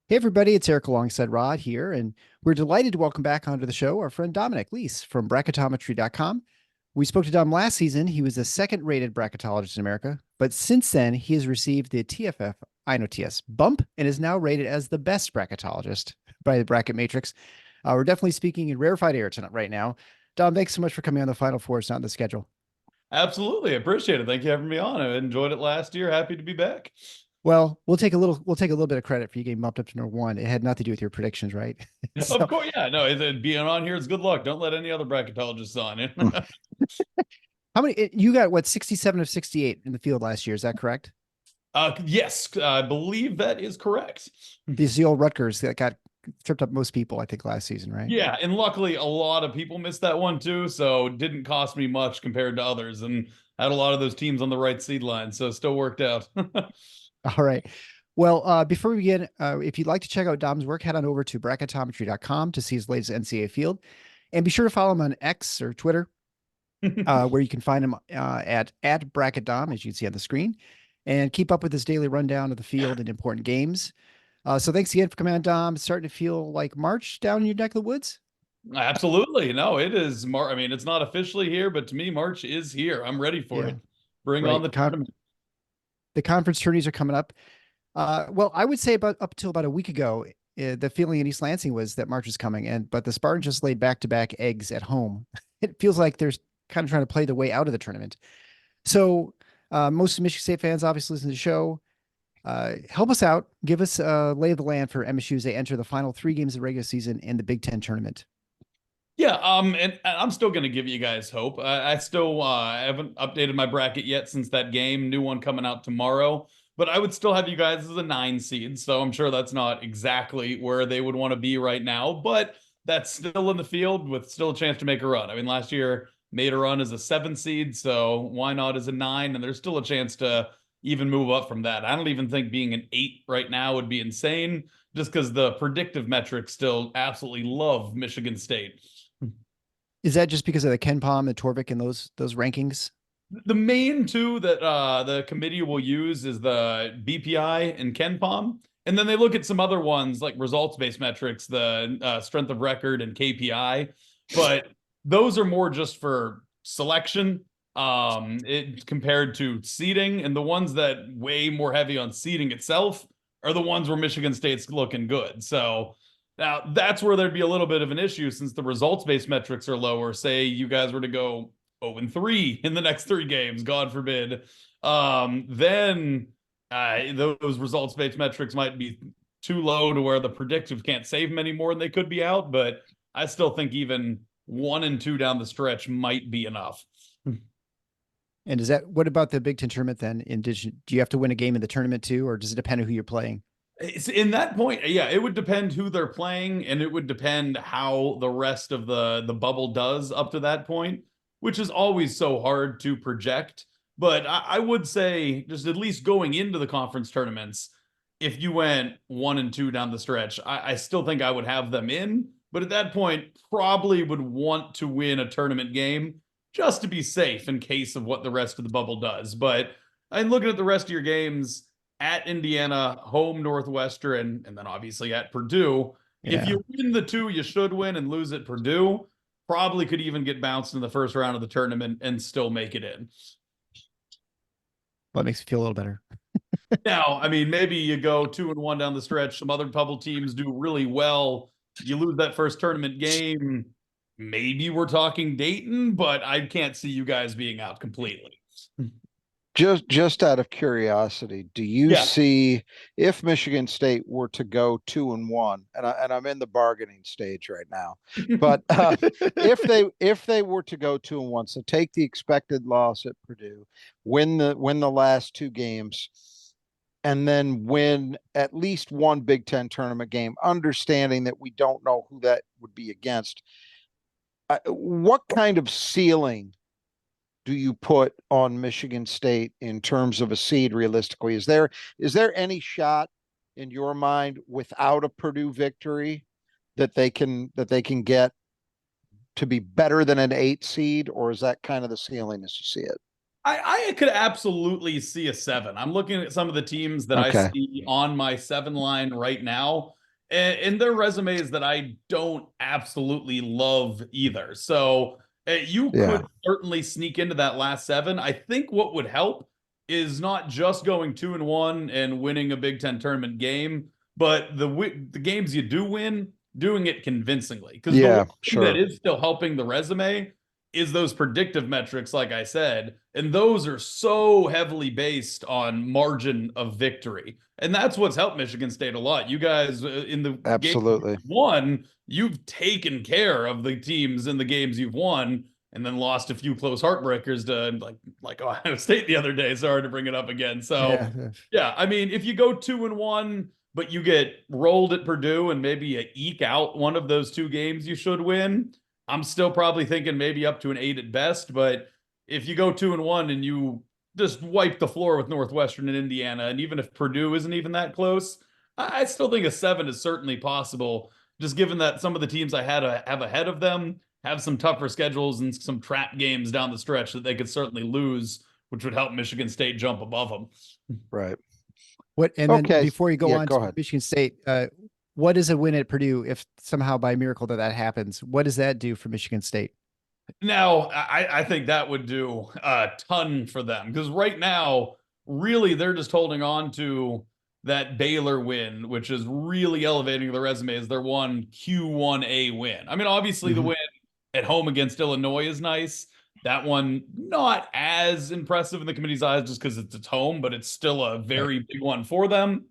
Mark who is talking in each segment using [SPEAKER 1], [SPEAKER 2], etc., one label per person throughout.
[SPEAKER 1] Hey, everybody, it's Eric alongside Rod here, and we're delighted to welcome back onto the show our friend Dominic Lese from Bracketometry.com. We spoke to Dom last season. He was the second rated bracketologist in America, but since then, he has received the TFF INOTS bump and is now rated as the best bracketologist by the Bracket Matrix. We're definitely speaking in rarefied air tonight, right now. Dom, thanks so much for coming on the Final Four. It's not in the schedule.
[SPEAKER 2] Absolutely. Appreciate it. Thank you for having me on. I enjoyed it last year. Happy to be back.
[SPEAKER 1] Well, we'll take a little bit of credit for you getting bumped up to number one. It had nothing to do with your predictions, right?
[SPEAKER 2] Of
[SPEAKER 1] So,
[SPEAKER 2] course, yeah. No, being on here is good luck. Don't let any other bracketologists on it.
[SPEAKER 1] how many you got? What 67 of 68 in the field last year? Is that correct?
[SPEAKER 2] Yes, I believe that is correct.
[SPEAKER 1] These the old Rutgers that got tripped up most people, I think, last season, right?
[SPEAKER 2] Yeah, and luckily a lot of people missed that one too, so it didn't cost me much compared to others, and had a lot of those teams on the right seed line, so it still worked out.
[SPEAKER 1] All right. Well, before we begin, if you'd like to check out Dom's work, head on over to bracketometry.com to see his latest NCAA field. And be sure to follow him on X or Twitter, where you can find him at BracketDom, as you can see on the screen, and keep up with his daily rundown of the field and important games. So thanks again for coming on, Dom. It's starting to feel like March down in your neck of the woods.
[SPEAKER 2] Absolutely. No, it is March. I mean, it's not officially here, but to me, March is here. I'm ready for
[SPEAKER 1] Yeah,
[SPEAKER 2] it. Bring on
[SPEAKER 1] right.
[SPEAKER 2] the tournament.
[SPEAKER 1] The conference tourneys are coming up. Well, I would say about up till about a week ago, the feeling in East Lansing was that March was coming, but the Spartans just laid back-to-back eggs at home. It feels like they're kind of trying to play the way out of the tournament. So most Michigan State fans obviously listen to the show. Help us out. Give us a lay of the land for MSU as they enter the final three games of the regular season in the Big Ten tournament.
[SPEAKER 2] Yeah, and I'm still gonna give you guys hope. I still haven't updated my bracket yet since that game. New one coming out tomorrow. But I would still have you guys as a 9 seed, so I'm sure that's not exactly where they would want to be right now, but that's still in the field with still a chance to make a run. I mean, last year made a run as a 7 seed, so why not as a 9? And there's still a chance to even move up from that. I don't even think being an 8 right now would be insane, just because the predictive metrics still absolutely love Michigan State.
[SPEAKER 1] Is that just because of the Ken Palm, the Torvik, and those rankings?
[SPEAKER 2] The main two that the committee will use is the BPI and KenPom. And then they look at some other ones like results-based metrics, the strength of record and KPI. But those are more just for selection compared to seeding. And the ones that weigh more heavy on seeding itself are the ones where Michigan State's looking good. So now that's where there'd be a little bit of an issue since the results-based metrics are lower. Say you guys were to go 0-3 in the next 3 games, God forbid, then those results-based metrics might be too low to where the predictive can't save them anymore and they could be out. But I still think even 1 and 2 down the stretch might be enough.
[SPEAKER 1] And what about the Big Ten tournament then? Do you have to win a game in the tournament too, or does it depend on who you're playing?
[SPEAKER 2] It's in that point, yeah, it would depend who they're playing, and it would depend how the rest of the bubble does up to that point, which is always so hard to project. But I would say, just at least going into the conference tournaments, if you went 1 and 2 down the stretch, I still think I would have them in. But at that point, probably would want to win a tournament game just to be safe in case of what the rest of the bubble does. But I'm looking at the rest of your games at Indiana, home Northwestern, and then obviously at Purdue. If
[SPEAKER 1] Yeah.
[SPEAKER 2] you win the two, you should win, and lose at Purdue, probably could even get bounced in the first round of the tournament and still make it in.
[SPEAKER 1] Well, it makes me feel a little better.
[SPEAKER 2] Now, I mean, maybe you go 2-1 down the stretch. Some other bubble teams do really well. You lose that first tournament game. Maybe we're talking Dayton, but I can't see you guys being out completely.
[SPEAKER 3] Just out of curiosity, do you
[SPEAKER 2] Yeah.
[SPEAKER 3] see if Michigan State were to go 2-1, and I'm in the bargaining stage right now, but if they were to go 2-1, so take the expected loss at Purdue, win the last 2 games, and then win at least one Big Ten tournament game, understanding that we don't know who that would be against, what kind of ceiling do you put on Michigan State in terms of a seed realistically? Is there any shot in your mind without a Purdue victory that they can get to be better than an 8 seed, or is that kind of the ceiling as you see it?
[SPEAKER 2] I could absolutely see a 7. I'm looking at some of the teams that I
[SPEAKER 3] Okay.
[SPEAKER 2] see on my 7 line right now. and their resumes that I don't absolutely love either. So you
[SPEAKER 3] Yeah.
[SPEAKER 2] could certainly sneak into that last seven. I think what would help is not just going 2-1 and winning a Big Ten tournament game, but the games you do win, doing it convincingly. Because the one
[SPEAKER 3] Yeah,
[SPEAKER 2] thing that
[SPEAKER 3] sure.
[SPEAKER 2] is still helping the resume is those predictive metrics, like I said, and those are so heavily based on margin of victory. And that's what's helped Michigan State a lot. You guys, in the games
[SPEAKER 3] Absolutely.
[SPEAKER 2] you've won, you've taken care of the teams in the games you've won, and then lost a few close heartbreakers to like Ohio State the other day. Sorry to bring it up again. So
[SPEAKER 1] Yeah.
[SPEAKER 2] yeah, I mean, if you go 2-1, but you get rolled at Purdue and maybe you eke out one of those two games you should win, I'm still probably thinking maybe up to an 8 at best. But if you go 2-1 and you just wipe the floor with Northwestern and Indiana, and even if Purdue isn't even that close, I still think a 7 is certainly possible. Just given that some of the teams I have ahead of them have some tougher schedules and some trap games down the stretch that they could certainly lose, which would help Michigan State jump above them.
[SPEAKER 3] Right.
[SPEAKER 1] What, and then
[SPEAKER 3] Okay.
[SPEAKER 1] before you go
[SPEAKER 3] Yeah,
[SPEAKER 1] on
[SPEAKER 3] go
[SPEAKER 1] to
[SPEAKER 3] ahead.
[SPEAKER 1] Michigan State, what is a win at Purdue if somehow by miracle that happens? What does that do for Michigan State?
[SPEAKER 2] Now, I think that would do a ton for them because right now, really, they're just holding on to that Baylor win, which is really elevating the resume as their one Q1A win. I mean, obviously, the
[SPEAKER 1] Mhm.
[SPEAKER 2] win at home against Illinois is nice. That one, not as impressive in the committee's eyes just because it's home, but it's still a
[SPEAKER 1] Right.
[SPEAKER 2] very big one for them.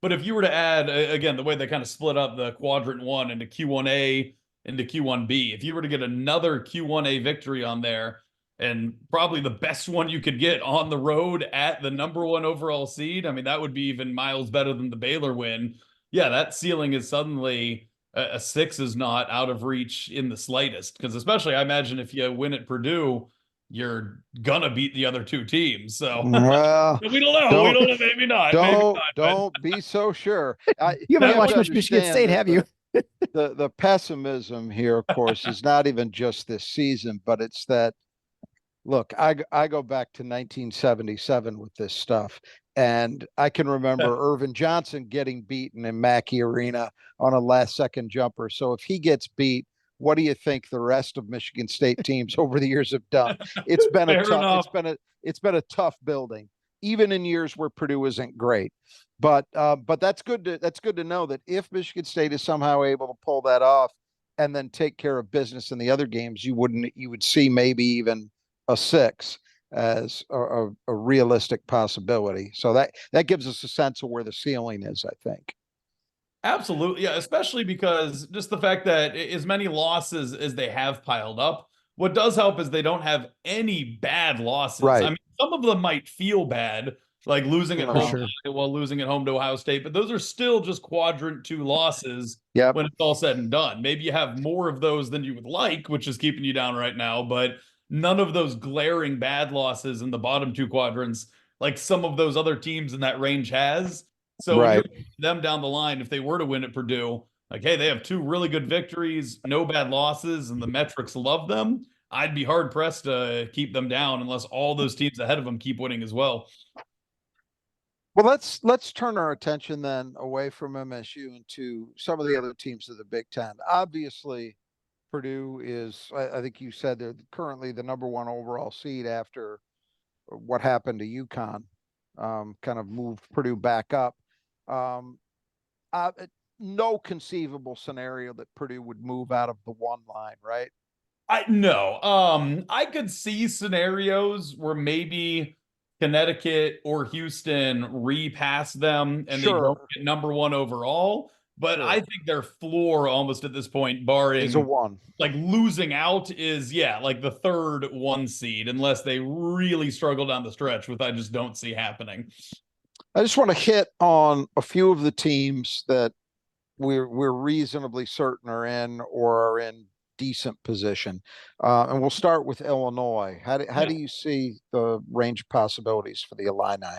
[SPEAKER 2] But if you were to add, again, the way they kind of split up the quadrant one into Q1A into Q1B, if you were to get another Q1A victory on there, and probably the best one you could get on the road at the number one overall seed, I mean, that would be even miles better than the Baylor win. Yeah, that ceiling is suddenly a 6 is not out of reach in the slightest. Because especially, I imagine if you win at Purdue, you're gonna beat the other two teams. So
[SPEAKER 3] Well,
[SPEAKER 2] we don't know. We
[SPEAKER 3] don't
[SPEAKER 2] don't know. Maybe not. Maybe
[SPEAKER 3] don't
[SPEAKER 2] not. But
[SPEAKER 3] don't be so sure.
[SPEAKER 1] You haven't
[SPEAKER 3] You
[SPEAKER 2] that
[SPEAKER 3] have
[SPEAKER 1] watched
[SPEAKER 3] to
[SPEAKER 2] one,
[SPEAKER 1] much Michigan
[SPEAKER 3] understand
[SPEAKER 1] State,
[SPEAKER 3] that
[SPEAKER 1] have you?
[SPEAKER 3] the pessimism here, of course, is not even just this season, but it's that look, I go back to 1977 with this stuff, and I can remember Irvin Johnson getting beaten in Mackey Arena on a last second jumper. So if he gets beat, what do you think the rest of Michigan State teams over the years have done? It's been a
[SPEAKER 2] fair
[SPEAKER 3] tough,
[SPEAKER 2] enough.
[SPEAKER 3] it's been a tough building, even in years where Purdue isn't great. But that's good to know that if Michigan State is somehow able to pull that off and then take care of business in the other games, you would see maybe even a 6 as a realistic possibility. So that gives us a sense of where the ceiling is, I think.
[SPEAKER 2] Absolutely. Yeah. Especially because just the fact that as many losses as they have piled up, what does help is they don't have any bad losses. I
[SPEAKER 3] Right.
[SPEAKER 2] mean, some of them might feel bad, like losing at
[SPEAKER 1] For
[SPEAKER 3] Uh-huh.
[SPEAKER 2] home
[SPEAKER 1] sure.
[SPEAKER 2] to Iowa, losing at home to Ohio State, but those are still just quadrant two losses
[SPEAKER 3] Yep.
[SPEAKER 2] when it's all said and done. Maybe you have more of those than you would like, which is keeping you down right now, but none of those glaring bad losses in the bottom two quadrants, like some of those other teams in that range has. So when you're
[SPEAKER 3] Right.
[SPEAKER 2] them down the line, if they were to win at Purdue, like, hey, they have two really good victories, no bad losses, and the metrics love them. I'd be hard pressed to keep them down unless all those teams ahead of them keep winning as well.
[SPEAKER 3] Well, let's turn our attention then away from MSU into some of the other teams of the Big Ten. Obviously, Purdue is, I think you said they're currently the number one overall seed after what happened to UConn, kind of moved Purdue back up. Um, uh, no conceivable scenario that Purdue would move out of the one line, right?
[SPEAKER 2] I no. I could see scenarios where maybe Connecticut or Houston repass them and they don't
[SPEAKER 3] Sure,
[SPEAKER 2] get number one overall. But I
[SPEAKER 3] sure.
[SPEAKER 2] think their floor almost at this point,
[SPEAKER 3] Is a
[SPEAKER 2] barring
[SPEAKER 3] one.
[SPEAKER 2] like losing out, is yeah, like the third one seed, unless they really struggle down the stretch, which I just don't see happening.
[SPEAKER 3] I just want to hit on a few of the teams that we're reasonably certain are in or are in decent position. And we'll start with Illinois. How
[SPEAKER 2] Yeah.
[SPEAKER 3] do you see the range of possibilities for the Illini?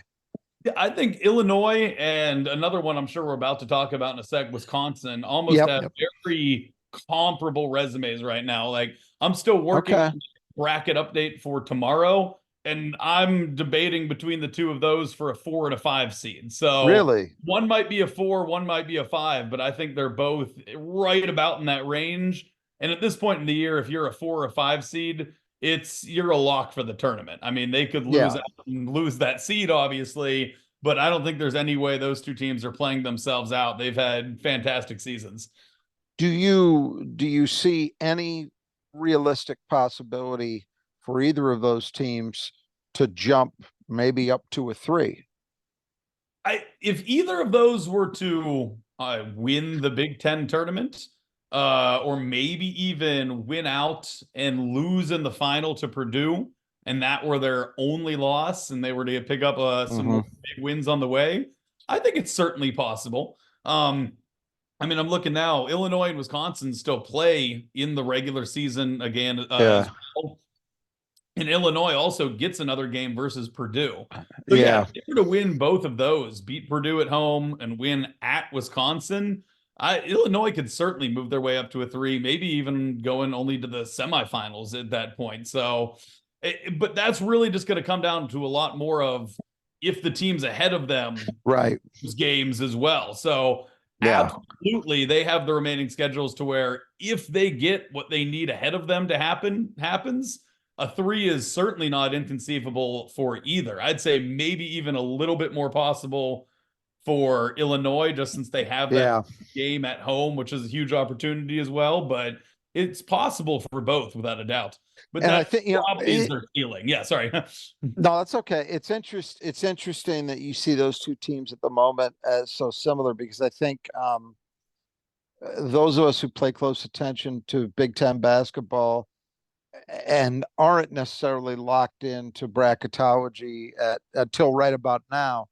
[SPEAKER 2] Yeah, I think Illinois and another one I'm sure we're about to talk about in a sec, Wisconsin, almost
[SPEAKER 3] Yep.
[SPEAKER 2] have
[SPEAKER 1] Yep.
[SPEAKER 2] very comparable resumes right now. Like I'm still working
[SPEAKER 3] Okay.
[SPEAKER 2] on the bracket update for tomorrow, And I'm debating between the two of those for a 4 and a 5 seed. So
[SPEAKER 3] Really?
[SPEAKER 2] one might be a 4, one might be a 5, but I think they're both right about in that range. And at this point in the year, if you're a 4 or 5 seed, you're a lock for the tournament. I mean, they could lose
[SPEAKER 3] Yeah.
[SPEAKER 2] out and lose that seed, obviously, but I don't think there's any way those two teams are playing themselves out. They've had fantastic seasons.
[SPEAKER 3] Do you see any realistic possibility for either of those teams to jump maybe up to a 3?
[SPEAKER 2] If either of those were to win the Big Ten tournament, or maybe even win out and lose in the final to Purdue, and that were their only loss, and they were to pick up some more big wins on the way, I think it's certainly possible. I mean, I'm looking now. Illinois and Wisconsin still play in the regular season again as well. And Illinois also gets another game versus Purdue. So yeah, if they were to win both of those, beat Purdue at home and win at Wisconsin, Illinois could certainly move their way up to a 3, maybe even going only to the semifinals at that point. So, but that's really just going to come down to a lot more of if the teams ahead of them lose games as well. So absolutely, they have the remaining schedules to where if they get what they need ahead of them to happens. A 3 is certainly not inconceivable for either. I'd say maybe even a little bit more possible for Illinois, just since they have that game at home, which is a huge opportunity as well. But it's possible for both, without a doubt. But
[SPEAKER 3] And
[SPEAKER 2] that
[SPEAKER 3] I think
[SPEAKER 2] probably is their feeling. Yeah, sorry.
[SPEAKER 3] No, that's okay. It's interesting that you see those two teams at the moment as so similar, because I think those of us who play close attention to Big Ten basketball and aren't necessarily locked into bracketology until right about now,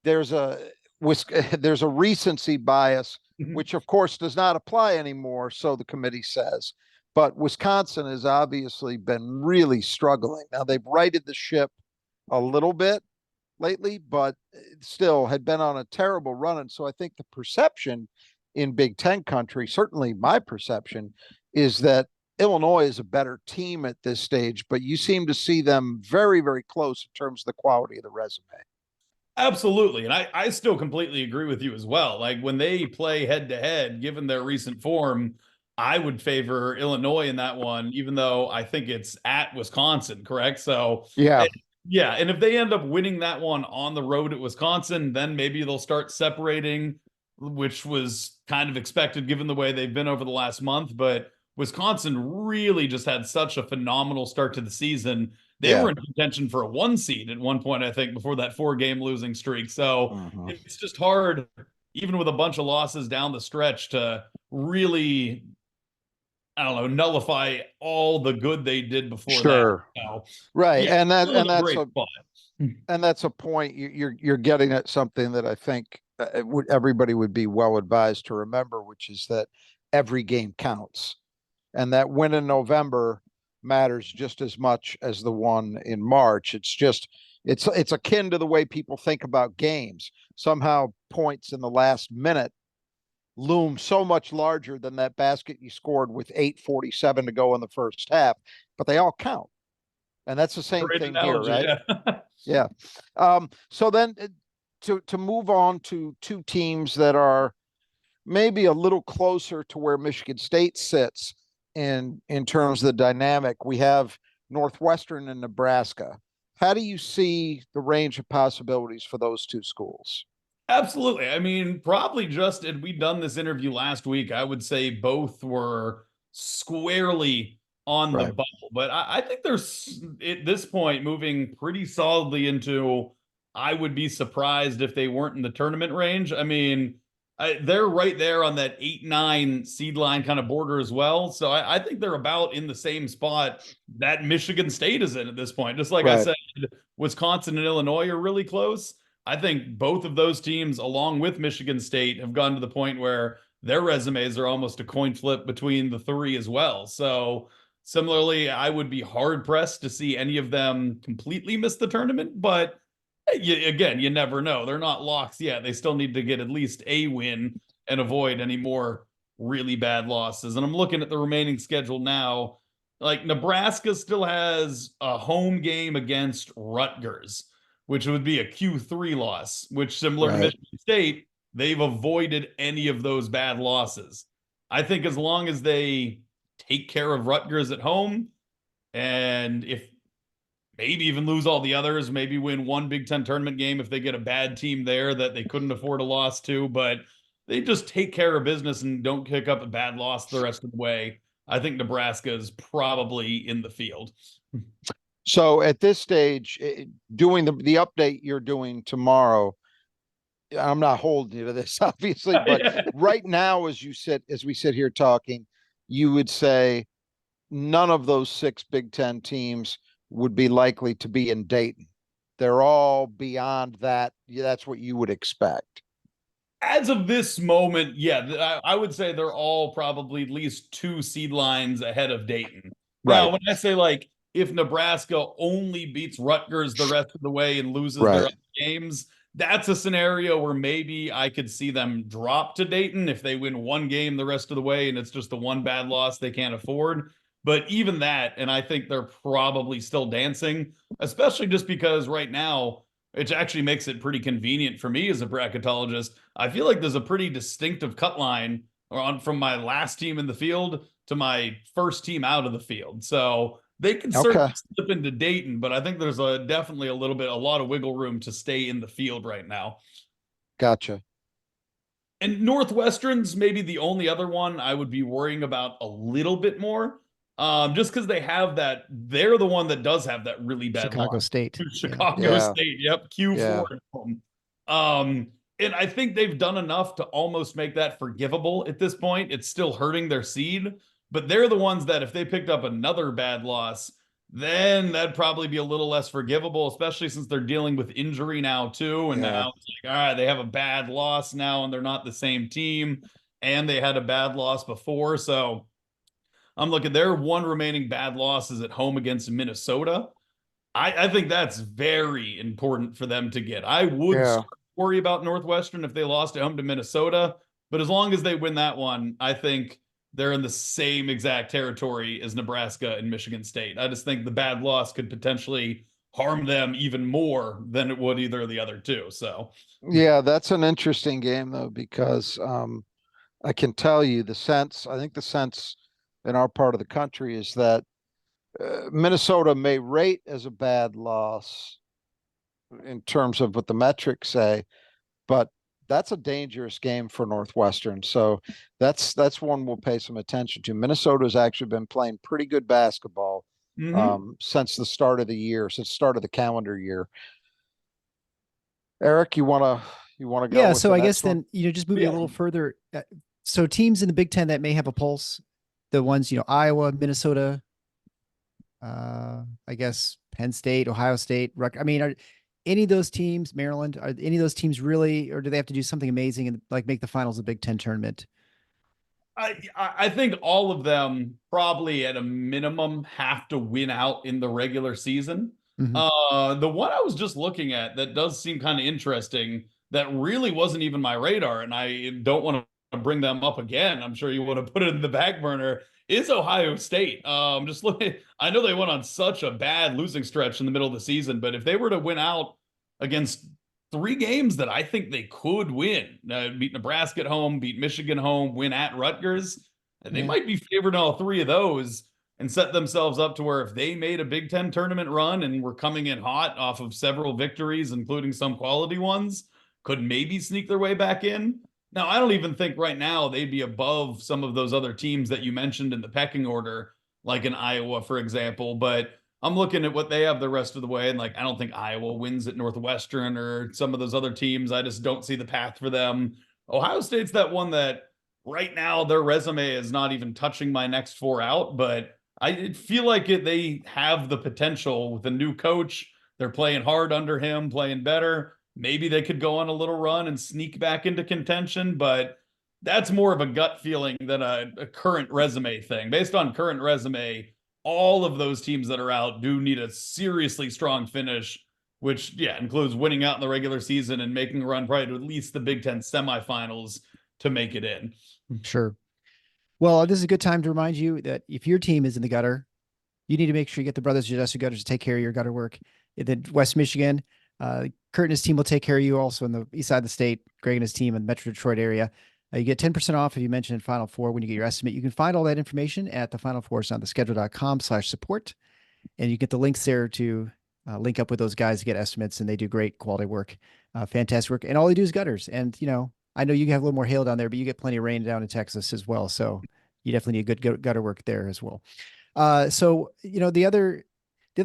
[SPEAKER 3] there's a recency bias, which of course does not apply anymore, so the committee says. But Wisconsin has obviously been really struggling. Now they've righted the ship a little bit lately, but still had been on a terrible run. And so I think the perception in Big Ten country, certainly my perception, is that Illinois is a better team at this stage, but you seem to see them very, very close in terms of the quality of the resume.
[SPEAKER 2] Absolutely. And I still completely agree with you as well. Like when they play head to head, given their recent form, I would favor Illinois in that one, even though I think it's at Wisconsin, correct? So,
[SPEAKER 3] yeah.
[SPEAKER 2] And if they end up winning that one on the road at Wisconsin, then maybe they'll start separating, which was kind of expected given the way they've been over the last month. But Wisconsin really just had such a phenomenal start to the season. They were in contention for a 1 seed at one point, I think, before that 4-game losing streak. So it's just hard, even with a bunch of losses down the stretch, to really, I don't know, nullify all the good they did before that. So,
[SPEAKER 3] right.
[SPEAKER 2] Yeah,
[SPEAKER 3] and that's a point you're getting at, something that I think everybody would be well advised to remember, which is that every game counts, and that win in November matters just as much as the one in March. It's akin to the way people think about games. Somehow points in the last minute loom so much larger than that basket you scored with 8:47 to go in the first half, but they all count. And that's the same thing here, right? Yeah. So then to move on to two teams that are maybe a little closer to where Michigan State sits in terms of the dynamic, we have Northwestern and Nebraska. How do you see the range of possibilities for those two schools?
[SPEAKER 2] Absolutely. I mean, probably just, and we'd done this interview last week, I would say both were squarely on the bubble. But I think there's, at this point, moving pretty solidly into, I would be surprised if they weren't in the tournament range. I mean, they're right there on that 8-9 seed line kind of border as well. So I think they're about in the same spot that Michigan State is in at this point. Just like I said, Wisconsin and Illinois are really close. I think both of those teams, along with Michigan State, have gone to the point where their resumes are almost a coin flip between the three as well. So similarly, I would be hard pressed to see any of them completely miss the tournament, but again, you never know. They're not locks yet. They still need to get at least a win and avoid any more really bad losses. And I'm looking at the remaining schedule now. Like Nebraska still has a home game against Rutgers, which would be a Q3 loss, which similar to
[SPEAKER 3] Right.
[SPEAKER 2] Michigan State, they've avoided any of those bad losses. I think as long as they take care of Rutgers at home, and if maybe even lose all the others, maybe win one Big Ten tournament game if they get a bad team there that they couldn't afford a loss to, but they just take care of business and don't kick up a bad loss the rest of the way. I think Nebraska is probably in the field.
[SPEAKER 3] So at this stage, doing the update you're doing tomorrow, I'm not holding you to this, obviously, but right now, as we sit here talking, you would say none of those 6 Big Ten teams would be likely to be in Dayton. They're all beyond that. That's what you would expect.
[SPEAKER 2] As of this moment, yeah, I would say they're all probably at least 2 seed lines ahead of Dayton. Now,
[SPEAKER 3] Right.
[SPEAKER 2] when I say like if Nebraska only beats Rutgers the rest of the way and loses their
[SPEAKER 3] Right.
[SPEAKER 2] other games, that's a scenario where maybe I could see them drop to Dayton if they win one game the rest of the way and it's just the one bad loss they can't afford. But even that, and I think they're probably still dancing, especially just because right now, which actually makes it pretty convenient for me as a bracketologist. I feel like there's a pretty distinctive cut line from my last team in the field to my first team out of the field. So they can certainly
[SPEAKER 3] Okay.
[SPEAKER 2] slip into Dayton, but I think there's definitely a lot of wiggle room to stay in the field right now.
[SPEAKER 3] Gotcha.
[SPEAKER 2] And Northwestern's maybe the only other one I would be worrying about a little bit more. Just because they're the one that does have that really bad
[SPEAKER 1] Chicago
[SPEAKER 2] loss.
[SPEAKER 1] State. Yeah.
[SPEAKER 2] Chicago
[SPEAKER 3] Yeah.
[SPEAKER 2] State, yep, Q4
[SPEAKER 3] Yeah.
[SPEAKER 2] at home. And I think they've done enough to almost make that forgivable at this point. It's still hurting their seed, but they're the ones that if they picked up another bad loss, then that'd probably be a little less forgivable, especially since they're dealing with injury now too. And
[SPEAKER 3] Yeah.
[SPEAKER 2] now it's like, all right, they have a bad loss now and they're not the same team. And they had a bad loss before. So I'm looking, their one remaining bad loss is at home against Minnesota. I think that's very important for them to get. I would
[SPEAKER 3] Yeah.
[SPEAKER 2] worry about Northwestern if they lost at home to Minnesota, but as long as they win that one, I think they're in the same exact territory as Nebraska and Michigan State. I just think the bad loss could potentially harm them even more than it would either of the other two. So,
[SPEAKER 3] Yeah, that's an interesting game though, because I can tell you I think the sense in our part of the country is that Minnesota may rate as a bad loss in terms of what the metrics say, but that's a dangerous game for Northwestern. So that's one we'll pay some attention to. Minnesota's actually been playing pretty good basketball since the start of the year, since the start of the calendar year. Eric, you wanna go
[SPEAKER 1] Yeah.
[SPEAKER 3] with
[SPEAKER 1] So
[SPEAKER 3] the
[SPEAKER 1] I guess
[SPEAKER 3] next one?
[SPEAKER 1] then, just moving a
[SPEAKER 2] yeah,
[SPEAKER 1] little further. So teams in the Big Ten that may have a pulse, the ones, Iowa, Minnesota, I guess Penn State, Ohio State, I mean, are any of those teams, Maryland, are any of those teams really, or do they have to do something amazing and like make the finals of the Big Ten tournament?
[SPEAKER 2] I think all of them probably at a minimum have to win out in the regular season.
[SPEAKER 1] Mhm.
[SPEAKER 2] The one I was just looking at that does seem kind of interesting that really wasn't even my radar, and I don't want to bring them up again. I'm sure you want to put it in the back burner. Is Ohio State? Just looking, I know they went on such a bad losing stretch in the middle of the season, but if they were to win out against 3 games that I think they could win. Beat Nebraska at home, beat Michigan home, win at Rutgers. And they
[SPEAKER 1] Yeah.
[SPEAKER 2] might be favored in all 3 of those and set themselves up to where if they made a Big Ten tournament run and were coming in hot off of several victories, including some quality ones, could maybe sneak their way back in. Now, I don't even think right now they'd be above some of those other teams that you mentioned in the pecking order, like in Iowa, for example. But I'm looking at what they have the rest of the way, and like I don't think Iowa wins at Northwestern or some of those other teams. I just don't see the path for them. Ohio State's that one that right now their resume is not even touching my next 4 out, but I feel like they have the potential with a new coach. They're playing hard under him, playing better. Maybe they could go on a little run and sneak back into contention, but that's more of a gut feeling than a current resume thing. Based on current resume, all of those teams that are out do need a seriously strong finish, which, yeah, includes winning out in the regular season and making a run probably to at least the Big Ten semifinals to make it in.
[SPEAKER 1] Sure. Well, this is a good time to remind you that if your team is in the gutter, you need to make sure you get the Brothers Jadesi Gutters to take care of your gutter work. And then West Michigan, Kurt and his team will take care of you also in the east side of the state. Greg and his team in the Metro Detroit area. You get 10% off if you mention Final Four when you get your estimate. You can find all that information at the Final Fours on theschedule.com/support. And you get the links there to link up with those guys to get estimates, and they do great quality work, fantastic work. And all they do is gutters. And, I know you have a little more hail down there, but you get plenty of rain down in Texas as well. So you definitely need good gutter work there as well. So, the other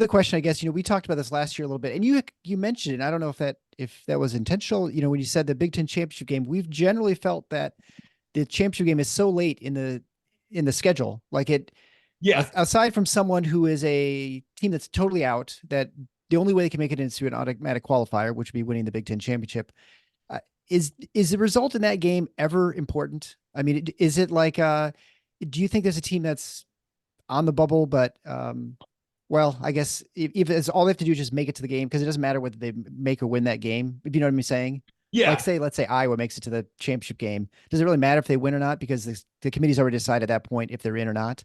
[SPEAKER 1] question, I guess, we talked about this last year a little bit, and you mentioned it. I don't know if that was intentional. When you said the Big Ten championship game, we've generally felt that the championship game is so late in the schedule, like it.
[SPEAKER 2] Yeah.
[SPEAKER 1] Aside from someone who is a team that's totally out, that the only way they can make it into an automatic qualifier, which would be winning the Big Ten championship, is the result in that game ever important? I mean, is it like, do you think there's a team that's on the bubble, but, well, I guess if it's all they have to do is just make it to the game, because it doesn't matter whether they make or win that game. If you know what I'm saying?
[SPEAKER 2] Yeah.
[SPEAKER 1] Like let's say Iowa makes it to the championship game. Does it really matter if they win or not? Because the committee's already decided at that point if they're in or not.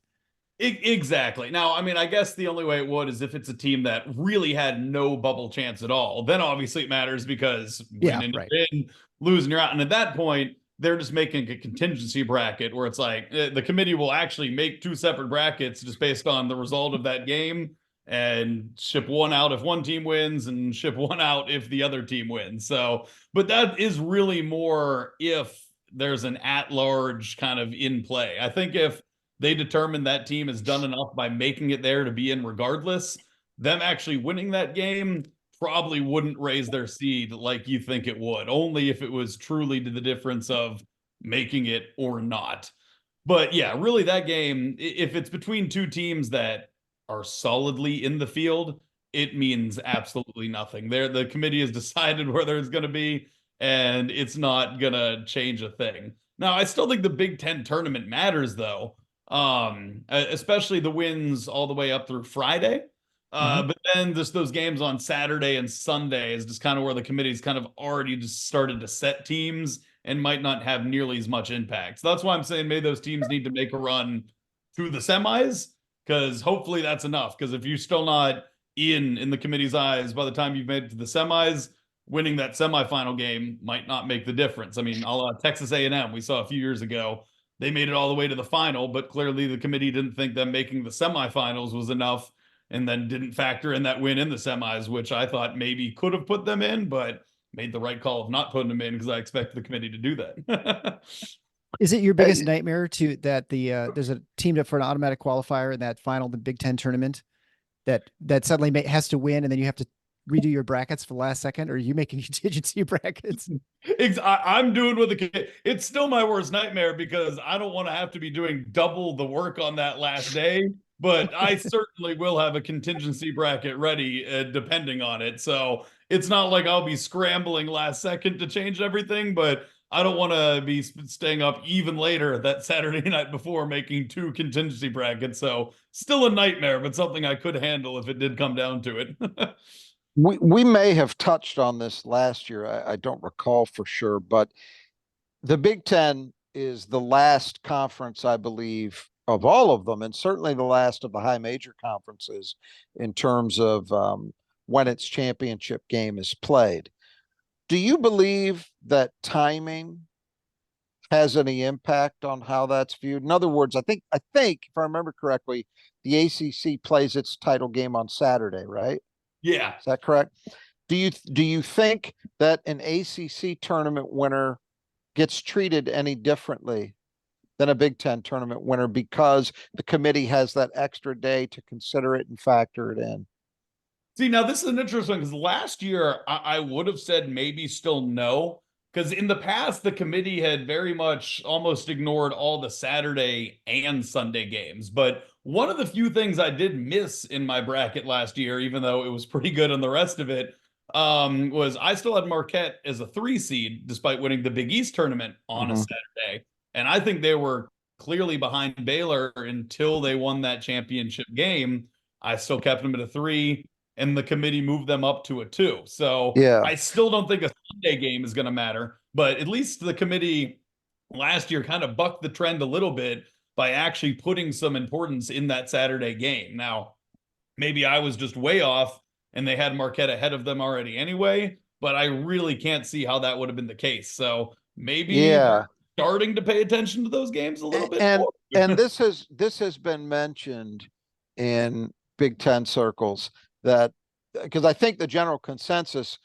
[SPEAKER 2] Exactly. Now, I mean, I guess the only way it would is if it's a team that really had no bubble chance at all. Then obviously it matters, because winning
[SPEAKER 1] right.
[SPEAKER 2] you're in, losing you're out. And at that point, they're just making a contingency bracket where it's like the committee will actually make two separate brackets just based on the result of that game, and ship one out if one team wins and ship one out if the other team wins. So, but that is really more if there's an at-large kind of in play. I think if they determine that team has done enough by making it there to be in regardless, them actually winning that game probably wouldn't raise their seed like you think it would, only if it was truly to the difference of making it or not. But yeah, really that game, if it's between two teams that are solidly in the field, it means absolutely nothing. The committee has decided where there's going to be, and it's not going to change a thing. Now, I still think the Big Ten tournament matters, though, especially the wins all the way up through Friday. But then just those games on Saturday and Sunday is just kind of where the committee's kind of already just started to set teams and might not have nearly as much impact. So that's why I'm saying maybe those teams need to make a run to the semis, because hopefully that's enough. Because if you're still not in the committee's eyes by the time you've made it to the semis, winning that semifinal game might not make the difference. I mean, a la Texas A&M, we saw a few years ago, they made it all the way to the final, but clearly the committee didn't think them making the semifinals was enough, and then didn't factor in that win in the semis, which I thought maybe could have put them in, but made the right call of not putting them in, because I expected the committee to do that.
[SPEAKER 1] Is it your biggest nightmare that there's a team for an automatic qualifier in that final, the Big Ten tournament, that suddenly has to win, and then you have to redo your brackets for the last second, or are you making contingency brackets?
[SPEAKER 2] I'm doing with it's still my worst nightmare, because I don't want to have to be doing double the work on that last day. But I certainly will have a contingency bracket ready, depending on it. So it's not like I'll be scrambling last second to change everything, but I don't want to be staying up even later that Saturday night before making two contingency brackets. So still a nightmare, but something I could handle if it did come down to it.
[SPEAKER 3] We may have touched on this last year. I don't recall for sure, but the Big Ten is the last conference, I believe, of all of them, and certainly the last of the high major conferences in terms of when its championship game is played. Do you believe that timing has any impact on how that's viewed? In other words, I think if I remember correctly, the ACC plays its title game on Saturday, right?
[SPEAKER 2] Yeah.
[SPEAKER 3] Is that correct? Do you think that an ACC tournament winner gets treated any differently than a Big Ten tournament winner, because the committee has that extra day to consider it and factor it in?
[SPEAKER 2] See, now this is an interesting one, because last year I would have said maybe still no, because in the past the committee had very much almost ignored all the Saturday and Sunday games. But one of the few things I did miss in my bracket last year, even though it was pretty good on the rest of it, was I still had Marquette as a 3 seed despite winning the Big East tournament on a Saturday. And I think they were clearly behind Baylor until they won that championship game. I still kept them at a 3, and the committee moved them up to a 2. So
[SPEAKER 3] Yeah.
[SPEAKER 2] I still don't think a Sunday game is going to matter, but at least the committee last year kind of bucked the trend a little bit by actually putting some importance in that Saturday game. Now, maybe I was just way off and they had Marquette ahead of them already anyway, but I really can't see how that would have been the case. So maybe
[SPEAKER 3] Yeah.
[SPEAKER 2] starting to pay attention to those games a little bit
[SPEAKER 3] And
[SPEAKER 2] more.
[SPEAKER 3] and this has been mentioned in Big Ten circles that, because I think the general consensus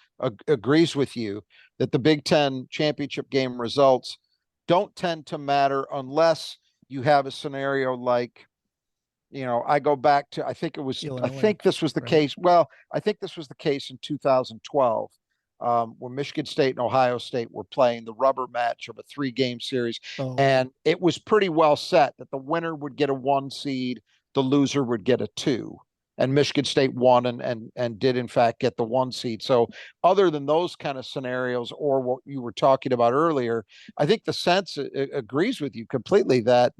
[SPEAKER 3] agrees with you that the Big Ten championship game results don't tend to matter unless you have a scenario like, I go back to, I
[SPEAKER 1] Illinois,
[SPEAKER 3] think this was the
[SPEAKER 1] right?
[SPEAKER 3] case. Well, I think this was the case in 2012, when Michigan State and Ohio State were playing the rubber match of a 3-game series.
[SPEAKER 1] Oh,
[SPEAKER 3] And it was pretty well set that the winner would get a 1 seed, the loser would get a 2. And Michigan State won and did in fact get the 1 seed. So other than those kind of scenarios or what you were talking about earlier, I think the sense agrees with you completely that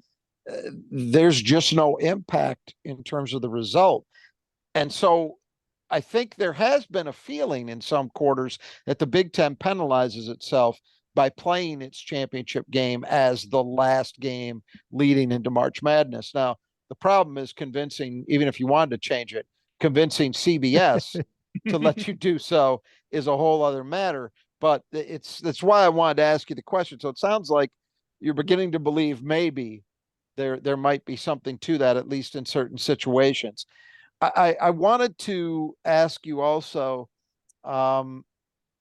[SPEAKER 3] there's just no impact in terms of the result. And so I think there has been a feeling in some quarters that the Big Ten penalizes itself by playing its championship game as the last game leading into March Madness. Now, the problem is convincing, even if you wanted to change it, convincing CBS to let you do so is a whole other matter. But that's why I wanted to ask you the question. So it sounds like you're beginning to believe maybe there might be something to that, at least in certain situations. I wanted to ask you also, and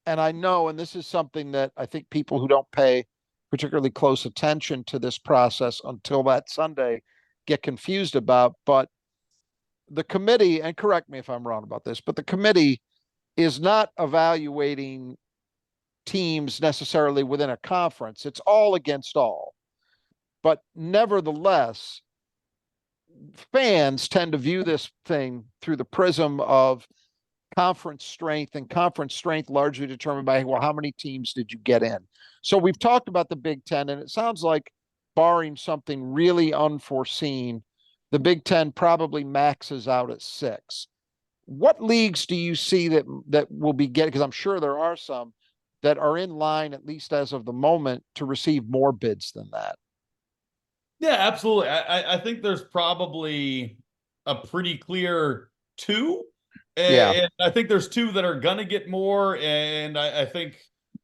[SPEAKER 3] I know, and this is something that I think people who don't pay particularly close attention to this process until that Sunday get confused about, but the committee, and correct me if I'm wrong about this, but the committee is not evaluating teams necessarily within a conference. It's all against all. But nevertheless, fans tend to view this thing through the prism of conference strength, and conference strength largely determined by, well, how many teams did you get in? So we've talked about the Big Ten, and it sounds like, barring something really unforeseen, the Big Ten probably maxes out at 6. What leagues do you see that will be getting, because I'm sure there are some that are in line, at least as of the moment, to receive more bids than that?
[SPEAKER 2] Yeah, absolutely. I think there's probably a pretty clear 2.
[SPEAKER 3] Yeah.
[SPEAKER 2] And I think there's 2 that are gonna get more, and I think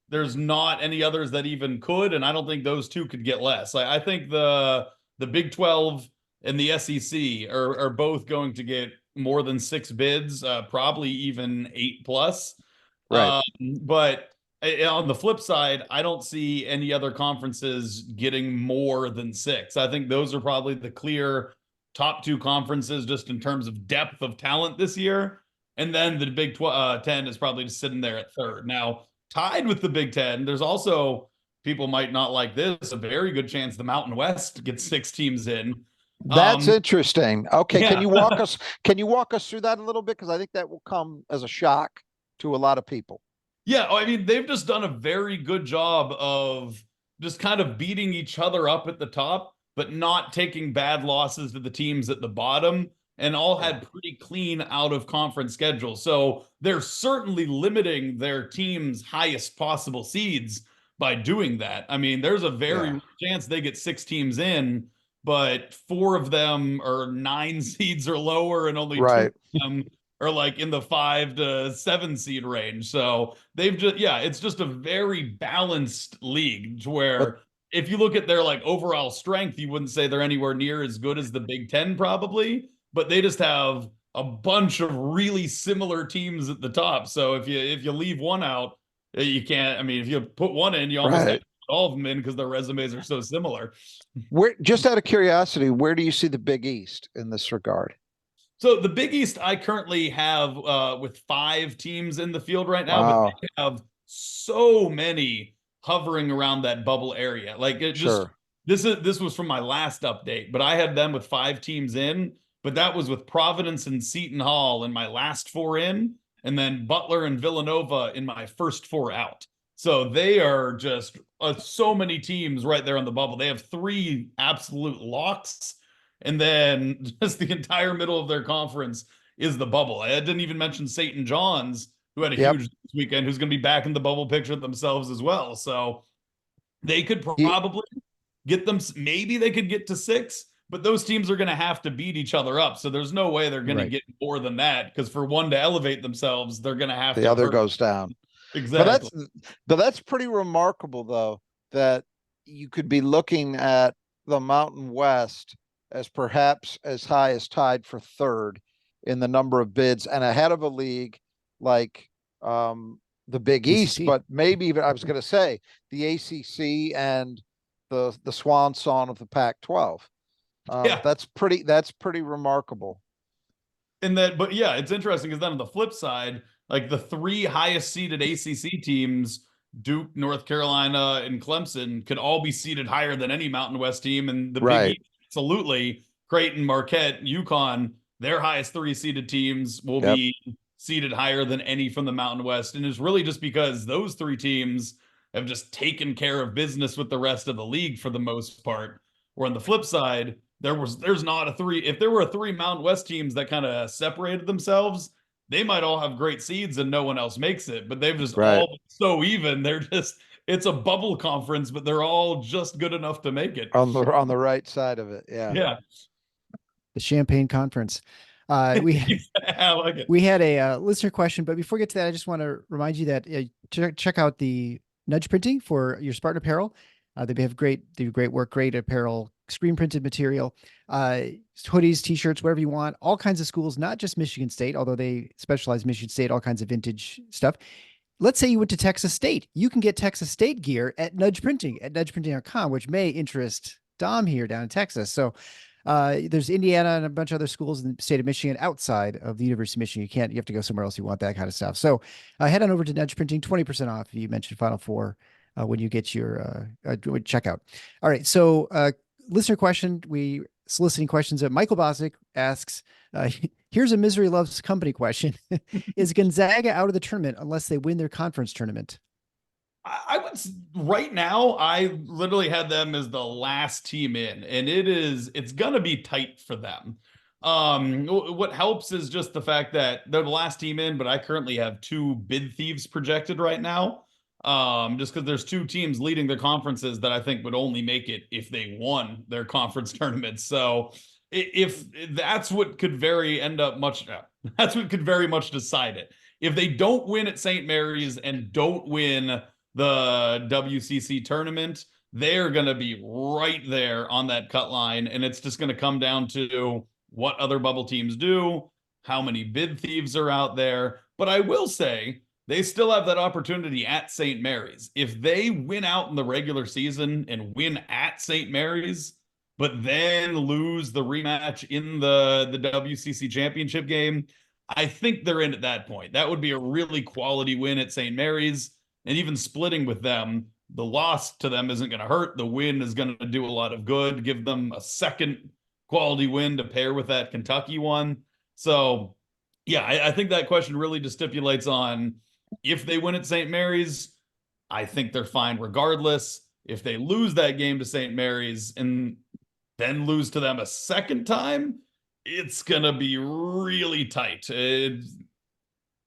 [SPEAKER 2] there's not any others that even could, and I don't think those 2 could get less. I think the Big 12 and the SEC are both going to get more than 6 bids, probably even 8 plus.
[SPEAKER 3] Right.
[SPEAKER 2] But on the flip side, I don't see any other conferences getting more than 6. I think those are probably the clear top 2 conferences just in terms of depth of talent this year. And then the Big 10 is probably just sitting there at third. Now, tied with the Big 10, there's also, people might not like this, a very good chance the Mountain West gets 6 teams in.
[SPEAKER 3] That's interesting. Okay,
[SPEAKER 2] Yeah.
[SPEAKER 3] can you walk us through that a little bit? Because I think that will come as a shock to a lot of people.
[SPEAKER 2] Yeah, I mean, they've just done a very good job of just kind of beating each other up at the top, but not taking bad losses to the teams at the bottom, and all had pretty clean out of conference schedules. So they're certainly limiting their team's highest possible seeds by doing that. I mean, there's a very
[SPEAKER 3] Yeah.
[SPEAKER 2] real chance they get 6 teams in, but 4 of them are 9 seeds or lower, and only 2
[SPEAKER 3] Right.
[SPEAKER 2] of them are like in the 5 to 7 seed range. So they've just, yeah, it's just a very balanced league to where,
[SPEAKER 3] But
[SPEAKER 2] if you look at their like overall strength, you wouldn't say they're anywhere near as good as the Big Ten probably, but they just have a bunch of really similar teams at the top. So if you leave one out, you can't. I mean, if you put one in, you almost have
[SPEAKER 3] right.
[SPEAKER 2] to put all of them in because their resumes are so similar.
[SPEAKER 3] Where, just out of curiosity, where do you see the Big East in this regard?
[SPEAKER 2] So the Big East, I currently have with 5 teams in the field right now, but
[SPEAKER 3] Wow.
[SPEAKER 2] they have so many hovering around that bubble area. Like, it just,
[SPEAKER 3] Sure.
[SPEAKER 2] this was from my last update, but I had them with 5 teams in, but that was with Providence and Seton Hall in my last 4 in, and then Butler and Villanova in my first 4 out. So they are just so many teams right there on the bubble. They have 3 absolute locks, and then just the entire middle of their conference is the bubble. I didn't even mention St. John's, who had a
[SPEAKER 3] Yep.
[SPEAKER 2] huge weekend, who's going to be back in the bubble picture themselves as well. So they could
[SPEAKER 3] Ye-
[SPEAKER 2] probably get them. Maybe they could get to 6, but those teams are going to have to beat each other up. So there's no way they're going to
[SPEAKER 1] Right.
[SPEAKER 2] get more than that, because for one to elevate themselves, they're going to have
[SPEAKER 3] The
[SPEAKER 2] to
[SPEAKER 3] other
[SPEAKER 2] hurt.
[SPEAKER 3] goes down.
[SPEAKER 2] Exactly.
[SPEAKER 3] But that's pretty remarkable, though, that you could be looking at the Mountain West as perhaps as high as tied for third in the number of bids and ahead of a league like the Big East,
[SPEAKER 1] ACC.
[SPEAKER 3] but maybe even, I was going to say, the ACC and the swan song of the Pac-12.
[SPEAKER 2] Yeah.
[SPEAKER 3] That's pretty remarkable.
[SPEAKER 2] And that, but yeah, it's interesting because then on the flip side, like the three highest seeded ACC teams, Duke, North Carolina, and Clemson, could all be seeded higher than any Mountain West team. And the
[SPEAKER 3] Right.
[SPEAKER 2] Big East, absolutely, Creighton, Marquette, UConn, their highest three seeded teams will
[SPEAKER 3] Yep.
[SPEAKER 2] be seeded higher than any from the Mountain West. And it's really just because those three teams have just taken care of business with the rest of the league for the most part. Or on the flip side, there's not a three. If there were three Mountain West teams that kind of separated themselves, they might all have great seeds and no one else makes it. But they've just
[SPEAKER 3] Right.
[SPEAKER 2] all been so even. They're just, it's a bubble conference, but they're all just good enough to make it.
[SPEAKER 3] On the right side of it. Yeah.
[SPEAKER 2] Yeah.
[SPEAKER 1] The Champagne Conference.
[SPEAKER 2] I like it.
[SPEAKER 1] We had a listener question, but before we get to that, I just want to remind you that check out the Nudge Printing for your Spartan apparel. They do great work, great apparel, screen printed material, hoodies, t-shirts, whatever you want, all kinds of schools, not just Michigan State, although they specialize in Michigan State, all kinds of vintage stuff. Let's say you went to Texas State. You can get Texas State gear at Nudge Printing at nudgeprinting.com, which may interest Dom here down in Texas. So there's Indiana and a bunch of other schools in the state of Michigan outside of the University of Michigan. You have to go somewhere else if you want that kind of stuff. So head on over to Nudge Printing, 20% off if you mention Final Four when you get your checkout. All right. So listener question, soliciting questions. Michael Bosnick asks, here's a misery loves company question. Is Gonzaga out of the tournament unless they win their conference tournament?
[SPEAKER 2] I would, right now, I literally had them as the last team in, and it's going to be tight for them. What helps is just the fact that they're the last team in, but I currently have two bid thieves projected right now. Just because there's two teams leading their conferences that I think would only make it if they won their conference tournaments. So if that's what could very much decide it. If they don't win at St. Mary's and don't win the WCC tournament, they're going to be right there on that cut line. And it's just going to come down to what other bubble teams do, how many bid thieves are out there. But I will say they still have that opportunity at St. Mary's. If they win out in the regular season and win at St. Mary's, but then lose the rematch in the WCC championship game, I think they're in at that point. That would be a really quality win at St. Mary's. And even splitting with them, the loss to them isn't going to hurt. The win is going to do a lot of good, give them a second quality win to pair with that Kentucky one. So, yeah, I think that question really just stipulates on if they win at St. Mary's, I think they're fine regardless. If they lose that game to St. Mary's and then lose to them a second time, it's going to be really tight.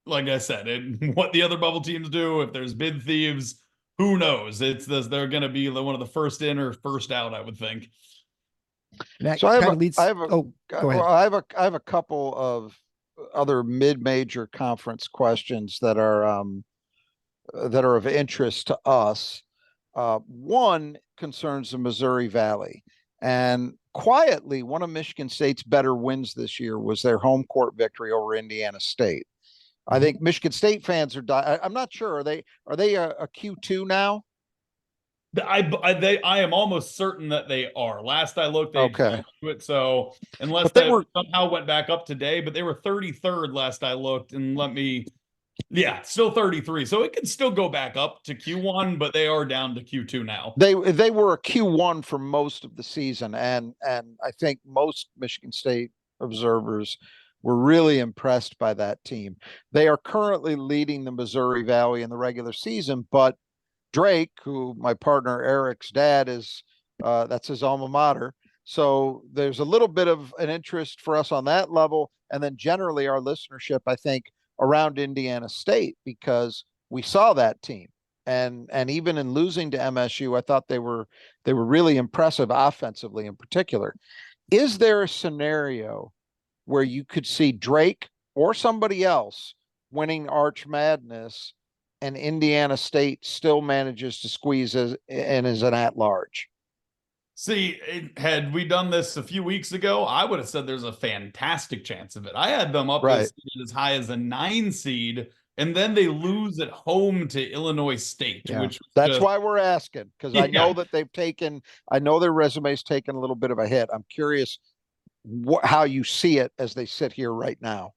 [SPEAKER 2] Like I said, what the other bubble teams do, if there's bid thieves, who knows? They're going to be one of the first in or first out, I would think.
[SPEAKER 3] So I have a couple of other mid-major conference questions that are of interest to us. One concerns the Missouri Valley, and quietly, one of Michigan State's better wins this year was their home court victory over Indiana State. I think Michigan State fans are. I'm not sure. Are they a Q2 now?
[SPEAKER 2] I am almost certain that they are. Last I looked, they
[SPEAKER 3] okay.
[SPEAKER 2] To it. So unless
[SPEAKER 3] they
[SPEAKER 2] somehow went back up today, but they were 33rd last I looked. And still 33. So it can still go back up to Q1, but they are down to Q2 now.
[SPEAKER 3] They were a Q1 for most of the season, and I think most Michigan State observers were really impressed by that team. They are currently leading the Missouri Valley in the regular season, but Drake, who my partner Eric's dad is, that's his alma mater. So there's a little bit of an interest for us on that level. And then generally our listenership, I think, around Indiana State, because we saw that team. And even in losing to MSU, I thought they were really impressive offensively in particular. Is there a scenario where you could see Drake or somebody else winning Arch Madness and Indiana State still manages to squeeze and is an at-large?
[SPEAKER 2] See, had we done this a few weeks ago, I would have said there's a fantastic chance of it. I had them up
[SPEAKER 3] Right.
[SPEAKER 2] as high as a 9 seed, and then they lose at home to Illinois State,
[SPEAKER 1] Yeah.
[SPEAKER 2] which was
[SPEAKER 3] That's
[SPEAKER 2] just
[SPEAKER 3] why we're asking, because I know
[SPEAKER 2] yeah.
[SPEAKER 3] that I know their resume's taken a little bit of a hit. I'm curious how you see it as they sit here right now.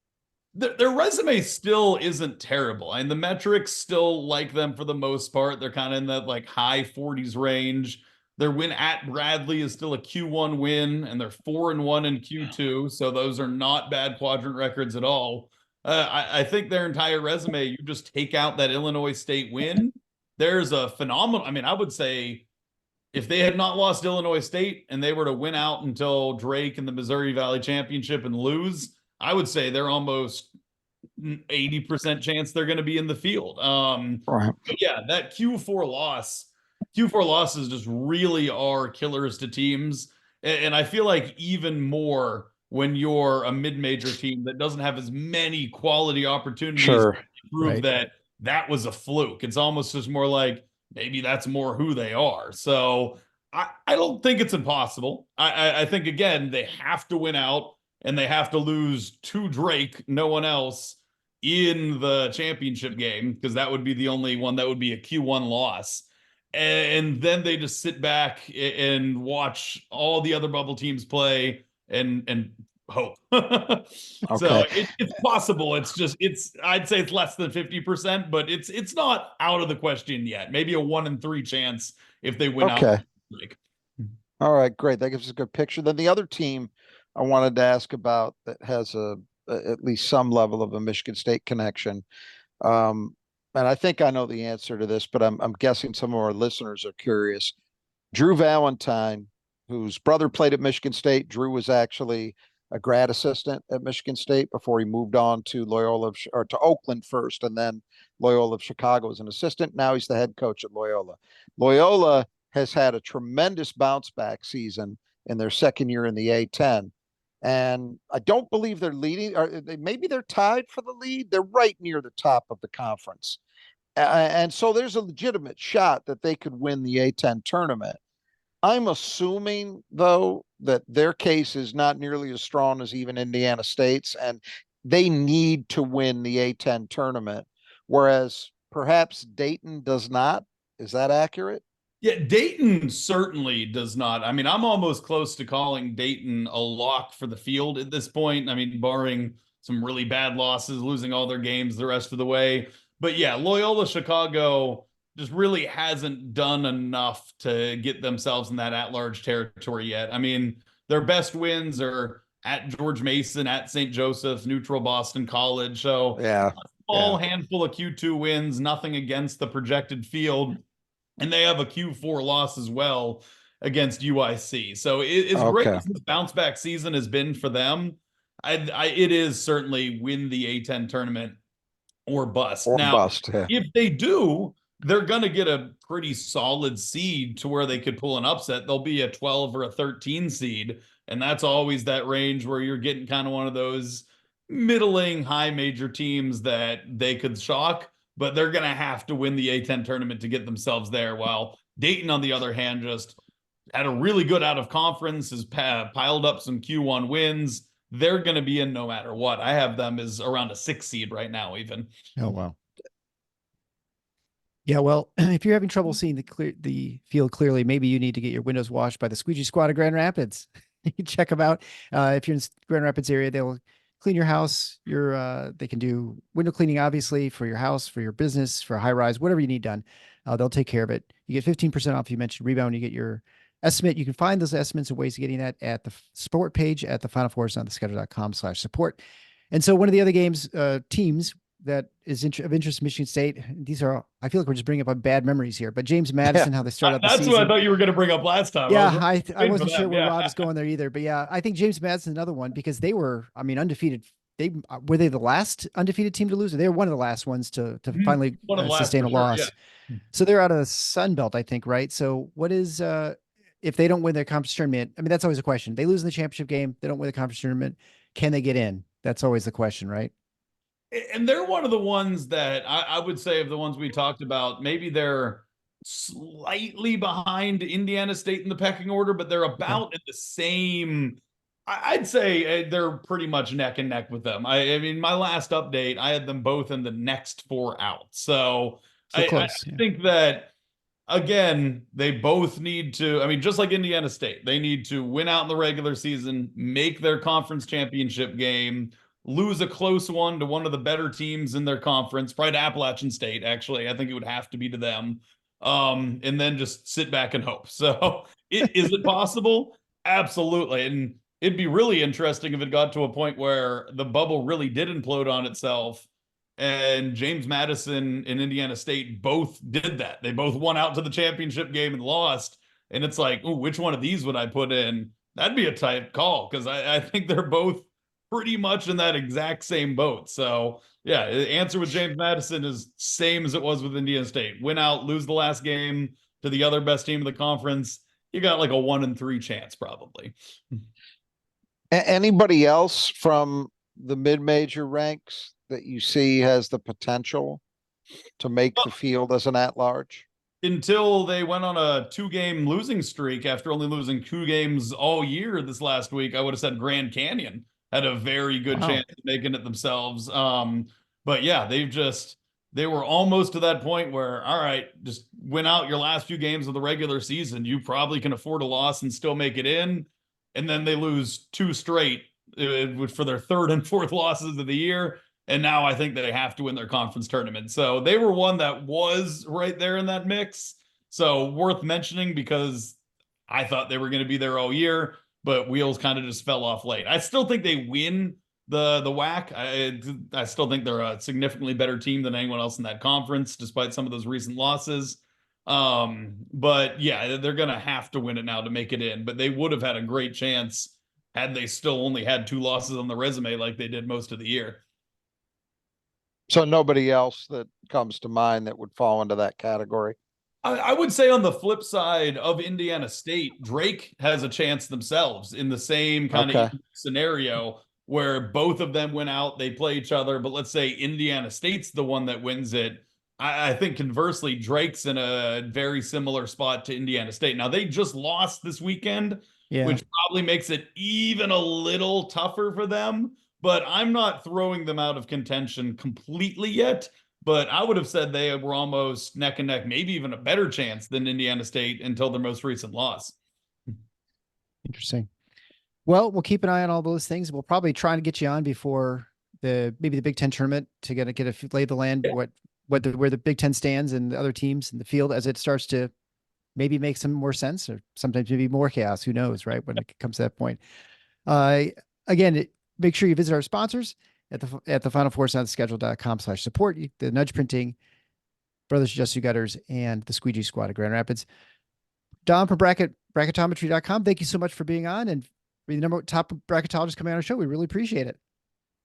[SPEAKER 2] Their resume still isn't terrible. And the metrics still like them for the most part. They're kind of in that like high 40s range. Their win at Bradley is still a Q1 win, and they're 4-1 in Q2. So those are not bad quadrant records at all. I think their entire resume, you just take out that Illinois State win. There's a phenomenal, I mean, I would say if they had not lost Illinois State and they were to win out until Drake and the Missouri Valley Championship and lose, I would say they're almost 80% chance they're going to be in the field.
[SPEAKER 3] Right.
[SPEAKER 2] Yeah, that Q4 losses just really are killers to teams. And I feel like even more when you're a mid-major team that doesn't have as many quality opportunities
[SPEAKER 3] Sure.
[SPEAKER 2] to prove
[SPEAKER 1] Right.
[SPEAKER 2] that that was a fluke. It's almost just more like maybe that's more who they are. So I don't think it's impossible. I think, again, they have to win out and they have to lose to Drake, no one else, in the championship game, because that would be the only one that would be a Q1 loss. And then they just sit back and watch all the other bubble teams play and hope. So
[SPEAKER 3] Okay.
[SPEAKER 2] it's possible. I'd say it's less than 50%, but it's not out of the question yet. Maybe a 1 in 3 chance if they win out.
[SPEAKER 3] Okay. All right, great. That gives us a good picture. Then the other team I wanted to ask about that has at least some level of a Michigan State connection. And I think I know the answer to this, but I'm guessing some of our listeners are curious. Drew Valentine, whose brother played at Michigan State. Drew was actually a grad assistant at Michigan State before he moved on to to Oakland first, and then Loyola of Chicago as an assistant. Now he's the head coach at Loyola. Loyola has had a tremendous bounce back season in their second year in the A10. And I don't believe they're leading, or maybe they're tied for the lead. They're right near the top of the conference. And so there's a legitimate shot that they could win the A10 tournament. I'm assuming, though, that their case is not nearly as strong as even Indiana State's, and they need to win the A10 tournament, whereas perhaps Dayton does not. Is that accurate?
[SPEAKER 2] Yeah, Dayton certainly does not. I mean, I'm almost close to calling Dayton a lock for the field at this point. I mean, barring some really bad losses, losing all their games the rest of the way. But yeah, Loyola Chicago just really hasn't done enough to get themselves in that at-large territory yet. I mean, their best wins are at George Mason, at St. Joseph's, neutral Boston College. So
[SPEAKER 3] Yeah.
[SPEAKER 2] a small handful of Q2 wins, nothing against the projected field. And they have a Q4 loss as well against UIC. So as great
[SPEAKER 3] Okay.
[SPEAKER 2] as this bounce back season has been for them, it is certainly win the A10 tournament or bust.
[SPEAKER 3] Or
[SPEAKER 2] Now,
[SPEAKER 3] bust. Yeah.
[SPEAKER 2] if they do, they're going to get a pretty solid seed to where they could pull an upset. They'll be a 12 or a 13 seed. And that's always that range where you're getting kind of one of those middling high major teams that they could shock, but they're going to have to win the A10 tournament to get themselves there. While Dayton, on the other hand, just had a really good out of conference, has piled up some Q1 wins. They're going to be in no matter what. I have them as around a 6 seed right now, even.
[SPEAKER 1] Oh, wow. Yeah, well, if you're having trouble seeing the field clearly, maybe you need to get your windows washed by the Squeegee Squad of Grand Rapids. You check them out. If you're in the Grand Rapids area, they'll clean your house. They can do window cleaning, obviously, for your house, for your business, for a high rise, whatever you need done. They'll take care of it. You get 15% off. You mentioned Rebound. You get your estimate. You can find those estimates and ways of getting that at the support page at the Final Fours on theschedule.com/support. And so one of the other teams that is of interest to Michigan State. These are, I feel like we're just bringing up bad memories here, but James Madison, how they started out the season.
[SPEAKER 2] That's what I thought you were going to bring up last time.
[SPEAKER 1] Yeah, I wasn't sure where Rod was going there either, but yeah, I think James Madison's another one because they were, I mean, undefeated. Were they the last undefeated team to lose? Or they were one of the last ones to finally sustain a loss.
[SPEAKER 2] Yeah.
[SPEAKER 1] So they're out of the Sun Belt, I think, right? So what is if they don't win their conference tournament, I mean, that's always a question. They lose in the championship game. They don't win the conference tournament. Can they get in? That's always the question, right?
[SPEAKER 2] And they're one of the ones that I would say of the ones we talked about, maybe they're slightly behind Indiana State in the pecking order, but they're about in the same. I'd say they're pretty much neck and neck with them. I mean, my last update, I had them both in the next four out. So I
[SPEAKER 1] Close.
[SPEAKER 2] think that, again, they both need to, I mean, just like Indiana State, they need to win out in the regular season, make their conference championship game, lose a close one to one of the better teams in their conference, probably to Appalachian State, actually. I think it would have to be to them. And then just sit back and hope. So is it possible? Absolutely. And it'd be really interesting if it got to a point where the bubble really did implode on itself and James Madison and Indiana State both did that. They both won out to the championship game and lost. And it's like, ooh, which one of these would I put in? That'd be a tight call because I think they're both pretty much in that exact same boat. So yeah, the answer with James Madison is same as it was with Indiana State. Win out, lose the last game to the other best team in the conference. You got like a 1 in 3 chance probably.
[SPEAKER 3] Anybody else from the mid-major ranks that you see has the potential to make the field as an at-large?
[SPEAKER 2] Until they went on a 2-game losing streak after only losing 2 games all year this last week, I would have said Grand Canyon had a very good chance of making it themselves. But yeah, they were almost to that point where, all right, just win out your last few games of the regular season. You probably can afford a loss and still make it in. And then they lose 2 straight for their 3rd and 4th losses of the year. And now I think they have to win their conference tournament. So they were one that was right there in that mix. So worth mentioning because I thought they were going to be there all year, but wheels kind of just fell off late. I still think they win the WAC. I still think they're a significantly better team than anyone else in that conference, despite some of those recent losses. But yeah, they're going to have to win it now to make it in, but they would have had a great chance had they still only had 2 losses on the resume like they did most of the year.
[SPEAKER 3] So nobody else that comes to mind that would fall into that category?
[SPEAKER 2] I would say on the flip side of Indiana State, Drake has a chance themselves in the same kind of scenario where both of them went out, they play each other, but let's say Indiana State's the one that wins it. I think conversely, Drake's in a very similar spot to Indiana State. Now, they just lost this weekend, which probably makes it even a little tougher for them. But I'm not throwing them out of contention completely yet. But I would have said they were almost neck and neck, maybe even a better chance than Indiana State until their most recent loss.
[SPEAKER 1] Interesting. Well, we'll keep an eye on all those things. We'll probably try to get you on before maybe the Big Ten tournament to get a lay of the land, where the Big Ten stands and the other teams in the field as it starts to maybe make some more sense, or sometimes maybe more chaos. Who knows, right? When it comes to that point. Again, make sure you visit our sponsors at the Final Four schedule.com/support, the Nudge Printing, Brothers Just You Gutters, and the Squeegee Squad of Grand Rapids. Don from Bracketometry.com. Thank you so much for being on and being the top bracketologist coming on our show. We really appreciate it.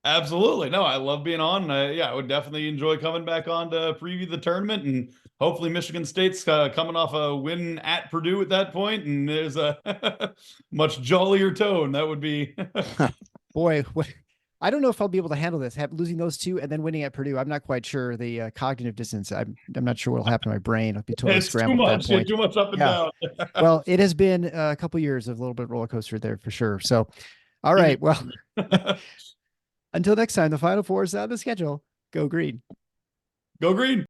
[SPEAKER 2] Absolutely. No, I love being on. Yeah, I would definitely enjoy coming back on to preview the tournament, and hopefully Michigan State's coming off a win at Purdue at that point, and there's a much jollier tone. That would be
[SPEAKER 1] boy. I don't know if I'll be able to handle this, losing those 2 and then winning at Purdue. I'm not quite sure the cognitive distance. I'm not sure what'll happen to my brain. I'll be totally scrambled at that point.
[SPEAKER 2] Too much up and down.
[SPEAKER 1] Well, it has been a couple of years of a little bit of roller coaster there for sure. So, all right. Well, until next time, the Final Four is on the schedule. Go Green.
[SPEAKER 2] Go Green.